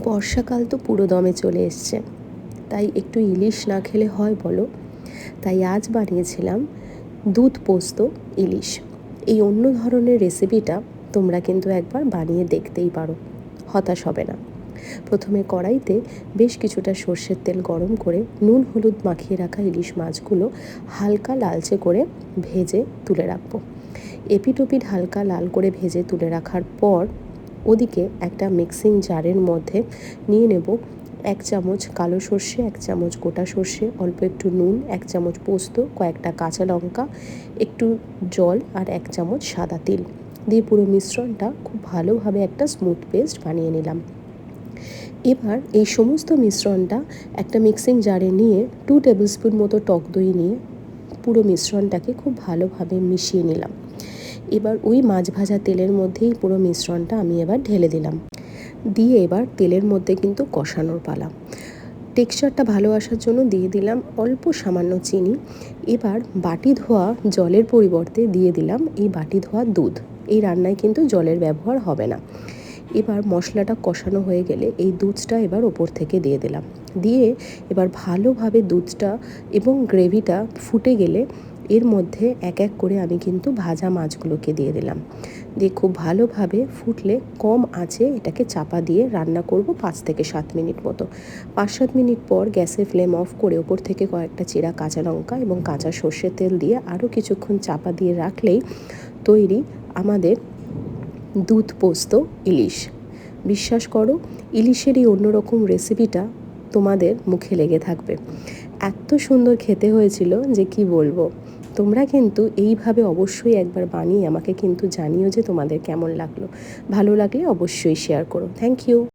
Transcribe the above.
বর্ষাকাল তো পুরো দমে চলে এসছে, তাই একটু ইলিশ না খেলে হয় বলো। তাই আজ বানিয়েছিলাম দুধ পোস্ত ইলিশ। এই অন্য ধরনের রেসিপিটা তোমরা কিন্তু একবার বানিয়ে দেখতেই পারো, হতাশ হবে না। প্রথমে কড়াইতে বেশ কিছুটা সর্ষের তেল গরম করে নুন হলুদ মাখিয়ে রাখা ইলিশ মাছগুলো হালকা লালচে করে ভেজে তুলে রাখবো। এপিট ওপিট হালকা লাল করে ভেজে তুলে রাখার পর ওদিকে একটা মিক্সিং জারের মধ্যে নিয়ে নেব 1 চামচ কালো সর্ষে, 1 চামচ গোটা সর্ষে, অল্প একটু নুন, 1 চামচ পোস্ত, কয়েকটা কাঁচা লঙ্কা, একটু জল আর 1 চামচ সাদা তিল দিয়ে পুরো মিশ্রণটা খুব ভালোভাবে একটা স্মুথ পেস্ট বানিয়ে নিলাম। এবার এই সমস্ত মিশ্রণটা একটা মিক্সিং জারে নিয়ে 2 টেবিল স্পুন মতো টক দই নিয়ে পুরো মিশ্রণটাকে খুব ভালোভাবে মিশিয়ে নিলাম। এবার ওই মাছ ভাজা তেলের মধ্যেই পুরো মিশ্রণটা আমি এবার ঢেলে দিলাম। দিয়ে এবার তেলের মধ্যে কিন্তু কষানোর পালা। টেক্সচারটা ভালো আসার জন্য দিয়ে দিলাম অল্প সামান্য চিনি। এবার বাটি ধোয়া জলের পরিবর্তে দিয়ে দিলাম এই বাটি ধোয়া দুধ। এই রান্নায় কিন্তু জলের ব্যবহার হবে না। এবার মশলাটা কষানো হয়ে গেলে এই দুধটা এবার ওপর থেকে দিয়ে দিলাম। দিয়ে এবার ভালোভাবে দুধটা এবং গ্রেভিটা ফুটে গেলে এর মধ্যে এক এক করে আমি কিন্তু ভাজা মাছগুলোকে দিয়ে দিলাম। দিয়ে খুব ভালোভাবে ফুটলে কম আঁচে এটাকে চাপা দিয়ে রান্না করব 5 থেকে 7 মিনিট মতো। 5-7 মিনিট পর গ্যাসের ফ্লেম অফ করে ওপর থেকে কয়েকটা চিরা কাঁচা লঙ্কা এবং কাঁচা সর্ষের তেল দিয়ে আরও কিছুক্ষণ চাপা দিয়ে রাখলেই তৈরি আমাদের দুধ পোস্ত ইলিশ। বিশ্বাস করো, ইলিশের এই অন্যরকম রেসিপিটা তোমাদের মুখে লেগে থাকবে। এত সুন্দর খেতে হয়েছিল যে কি বলবো। তোমরা কিন্তু এইভাবে অবশ্যই একবার বানিয়ে আমাকে কিন্তু জানিও যে তোমাদের কেমন লাগলো। ভালো লাগলে অবশ্যই শেয়ার করো। Thank you.